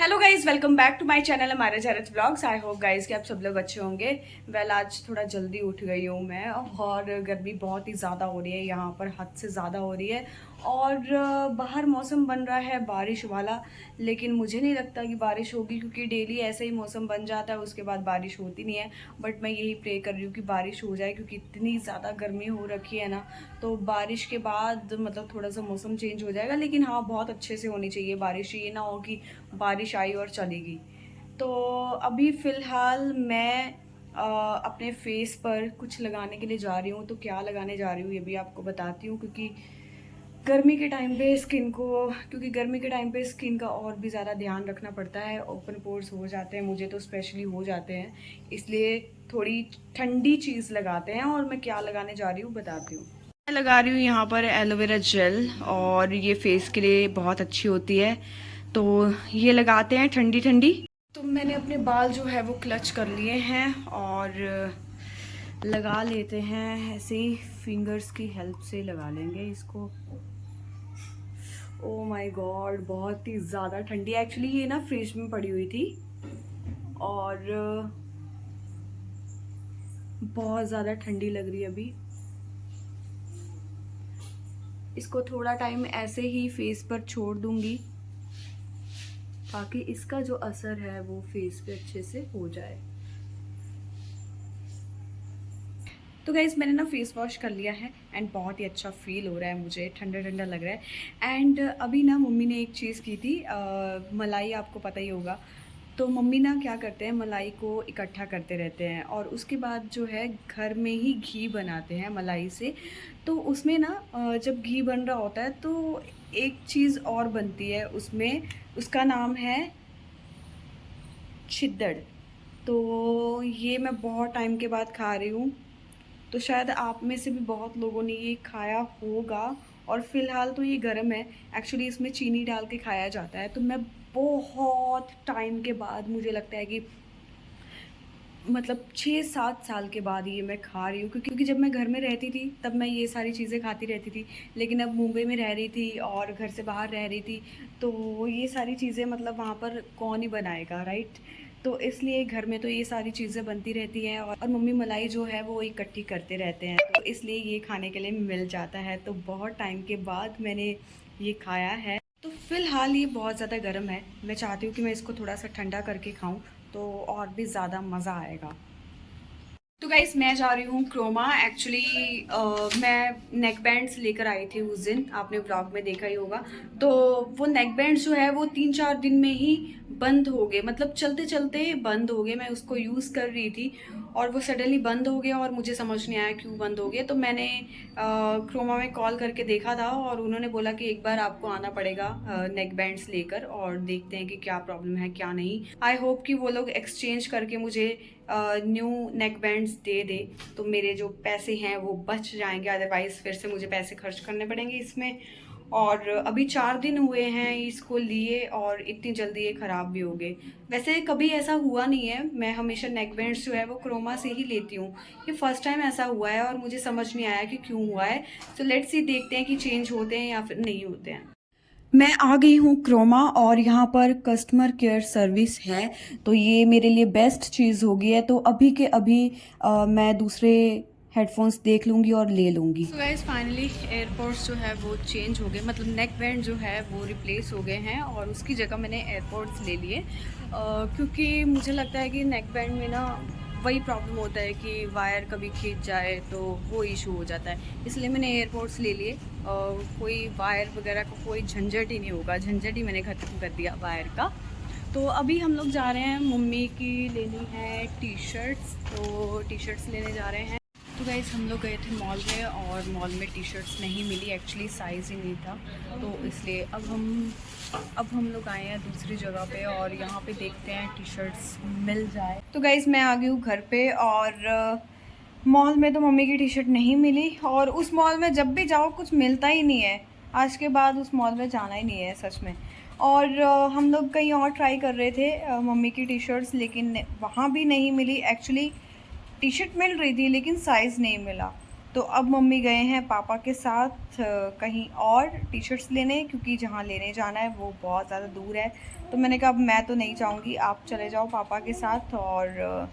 Hello guys, welcome back to my channel हमारे जरत vlogs. I hope guys कि आप सब लोग अच्छे होंगे। आज थोड़ा जल्दी उठ गई हूँ मैं, और गर्मी बहुत ही ज़्यादा हो रही है यहाँ पर, हद से ज़्यादा हो रही है। और बाहर मौसम बन रहा है बारिश वाला, लेकिन मुझे नहीं लगता कि बारिश होगी, क्योंकि डेली ऐसे ही मौसम बन जाता है, उसके बाद बारिश होती नहीं है। बट मैं यही प्रे कर रही हूँ कि बारिश हो जाए, क्योंकि इतनी ज़्यादा गर्मी हो रखी है ना। तो बारिश के बाद मतलब थोड़ा सा मौसम चेंज हो जाएगा, लेकिन हाँ, बहुत अच्छे से होनी चाहिए बारिश। ये ना हो कि बारिश आई और चलेगी। तो अभी फ़िलहाल मैं अपने फेस पर कुछ लगाने के लिए जा रही हूँ। तो क्या लगाने जा रही हूँ ये भी आपको बताती हूँ, क्योंकि गर्मी के टाइम पे स्किन का और भी ज़्यादा ध्यान रखना पड़ता है। ओपन पोर्स हो जाते हैं, मुझे तो स्पेशली हो जाते हैं, इसलिए थोड़ी ठंडी चीज़ लगाते हैं। और मैं क्या लगाने जा रही हूँ बताती हूँ। मैं लगा रही हूँ यहाँ पर एलोवेरा जेल, और ये फेस के लिए बहुत अच्छी होती है। तो ये लगाते हैं ठंडी ठंडी। तो मैंने अपने बाल जो है वो क्लच कर लिए हैं, और लगा लेते हैं ऐसे ही, फिंगर्स की हेल्प से लगा लेंगे इसको। ओ माय गॉड, बहुत ही ज़्यादा ठंडी। एक्चुअली ये ना फ्रिज में पड़ी हुई थी, और बहुत ज़्यादा ठंडी लग रही है अभी। इसको थोड़ा टाइम ऐसे ही फेस पर छोड़ दूंगी, ताकि इसका जो असर है वो फेस पे अच्छे से हो जाए। तो गाइज़, मैंने ना फेस वॉश कर लिया है, एंड बहुत ही अच्छा फील हो रहा है मुझे, ठंडा ठंडा लग रहा है। एंड अभी ना मम्मी ने एक चीज़ की थी, मलाई, आपको पता ही होगा। तो मम्मी ना क्या करते हैं, मलाई को इकट्ठा करते रहते हैं, और उसके बाद जो है घर में ही घी बनाते हैं मलाई से। तो उसमें ना जब घी बन रहा होता है तो एक चीज़ और बनती है उसमें, उसका नाम है छिद्दड़। तो ये मैं बहुत टाइम के बाद खा रही हूँ। तो शायद आप में से भी बहुत लोगों ने ये खाया होगा। और फ़िलहाल तो ये गर्म है, एक्चुअली इसमें चीनी डाल के खाया जाता है। तो मैं बहुत टाइम के बाद, मुझे लगता है कि मतलब 6-7 साल के बाद ये मैं खा रही हूँ, क्योंकि जब मैं घर में रहती थी तब मैं ये सारी चीज़ें खाती रहती थी। लेकिन अब मुंबई में रह रही थी और घर से बाहर रह रही थी, तो ये सारी चीज़ें मतलब वहाँ पर कौन ही बनाएगा, राइट। तो इसलिए घर में तो ये सारी चीज़ें बनती रहती हैं, और मम्मी मलाई जो है वो इकट्ठी करते रहते हैं, तो इसलिए ये खाने के लिए मिल जाता है। तो बहुत टाइम के बाद मैंने ये खाया है। तो फ़िलहाल ये बहुत ज़्यादा गर्म है, मैं चाहती हूँ कि मैं इसको थोड़ा सा ठंडा करके खाऊँ, तो और भी ज़्यादा मज़ा आएगा। तो गाइस, मैं जा रही हूँ क्रोमा। एक्चुअली मैं नेक बैंड्स लेकर आई थी उस दिन, आपने व्लॉग में देखा ही होगा। तो वो नेक बैंड्स जो है वो 3-4 दिन में ही बंद हो गए, मतलब चलते चलते बंद हो गए। मैं उसको यूज़ कर रही थी और वो सडनली बंद हो गया, और मुझे समझ नहीं आया क्यों बंद हो गया। तो मैंने क्रोमा में कॉल करके देखा था, और उन्होंने बोला कि एक बार आपको आना पड़ेगा नेक बैंड्स लेकर, और देखते हैं कि क्या प्रॉब्लम है क्या नहीं। आई होप कि वो लोग एक्सचेंज करके मुझे न्यू नेक बैंड्स दे दे, तो मेरे जो पैसे हैं वो बच जाएंगे। अदरवाइज़ फिर से मुझे पैसे खर्च करने पड़ेंगे इसमें। और अभी 4 दिन हुए हैं इसको लिए, और इतनी जल्दी ये ख़राब भी हो गए। वैसे कभी ऐसा हुआ नहीं है, मैं हमेशा नेक बैंड्स जो है वो क्रोमा से ही लेती हूँ। ये फर्स्ट टाइम ऐसा हुआ है, और मुझे समझ नहीं आया कि क्यों हुआ है। तो लेट्स सी, देखते हैं कि चेंज होते हैं या फिर नहीं होते हैं। मैं आ गई हूँ क्रोमा, और यहाँ पर कस्टमर केयर सर्विस है, तो ये मेरे लिए बेस्ट चीज़ हो गई है। तो अभी के अभी मैं दूसरे हेडफोन्स देख लूँगी और ले लूँगी। सो गाइस, फाइनली एयरपोर्ट्स जो है वो चेंज हो गए, मतलब नेक बैंड जो है वो रिप्लेस हो गए हैं, और उसकी जगह मैंने एयरपोर्ट्स ले लिए। क्योंकि मुझे लगता है कि नेक बैंड में ना वही प्रॉब्लम होता है कि वायर कभी खींच जाए तो वो इशू हो जाता है, इसलिए मैंने एयरपोर्ट्स ले लिए। कोई वायर वगैरह का कोई झंझट ही नहीं होगा, झंझट ही मैंने ख़त्म कर दिया वायर का। तो अभी हम लोग जा रहे हैं, मम्मी की लेनी है टी शर्ट्स, तो टी शर्ट्स लेने जा रहे हैं। तो गाइस, हम लोग गए थे मॉल में, और मॉल में टी शर्ट्स नहीं मिली, एक्चुअली साइज़ ही नहीं था। तो इसलिए अब हम लोग आए हैं दूसरी जगह पे, और यहाँ पे देखते हैं टी शर्ट्स मिल जाए। तो गाइस, मैं आ गई हूँ घर पे, और मॉल में तो मम्मी की टी शर्ट नहीं मिली, और उस मॉल में जब भी जाओ कुछ मिलता ही नहीं है। आज के बाद उस मॉल में जाना ही नहीं है सच में। और हम लोग कहीं और ट्राई कर रहे थे मम्मी की टी शर्ट्स, लेकिन वहाँ भी नहीं मिली। एक्चुअली टी शर्ट मिल रही थी लेकिन साइज़ नहीं मिला। तो अब मम्मी गए हैं पापा के साथ कहीं और टी शर्ट्स लेने, क्योंकि जहाँ लेने जाना है वो बहुत ज़्यादा दूर है। तो मैंने कहा अब मैं तो नहीं जाऊँगी, आप चले जाओ पापा के साथ। और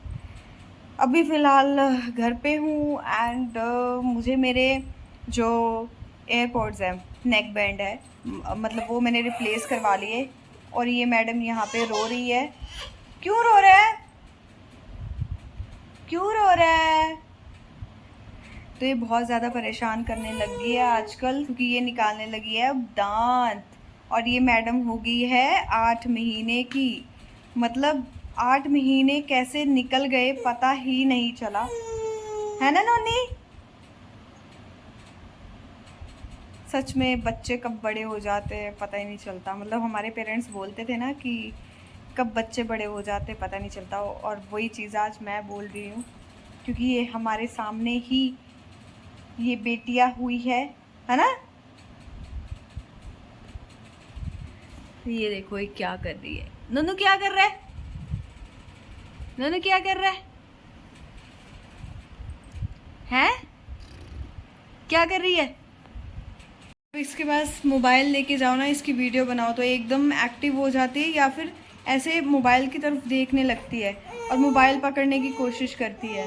अभी फ़िलहाल घर पे हूँ। एंड मुझे मेरे जो एयरपॉड्स हैं, नेक बैंड है, मतलब वो मैंने रिप्लेस करवा लिए। और ये मैडम यहाँ पे रो रही है। क्यों रो रहा है? क्यों रो रहा है? तो ये बहुत ज़्यादा परेशान करने लगी है आजकल, क्योंकि ये निकालने लगी है अब दांत। और ये मैडम हो गई है 8 महीने की। मतलब 8 महीने कैसे निकल गए पता ही नहीं चला, है ना नोनी? सच में बच्चे कब बड़े हो जाते हैं पता ही नहीं चलता। मतलब हमारे पेरेंट्स बोलते थे ना कि कब बच्चे बड़े हो जाते पता नहीं चलता, और वही चीज़ आज मैं बोल रही हूँ, क्योंकि ये हमारे सामने ही ये बेटियां हुई है ना? ये देखो ये क्या कर रही है। नोनू क्या कर रहा है? नोनू क्या कर रहा है? हैं? क्या कर रही है? तो इसके पास मोबाइल लेके जाओ ना, इसकी वीडियो बनाओ तो एकदम एक्टिव हो जाती है, या फिर ऐसे मोबाइल की तरफ देखने लगती है और मोबाइल पकड़ने की कोशिश करती है।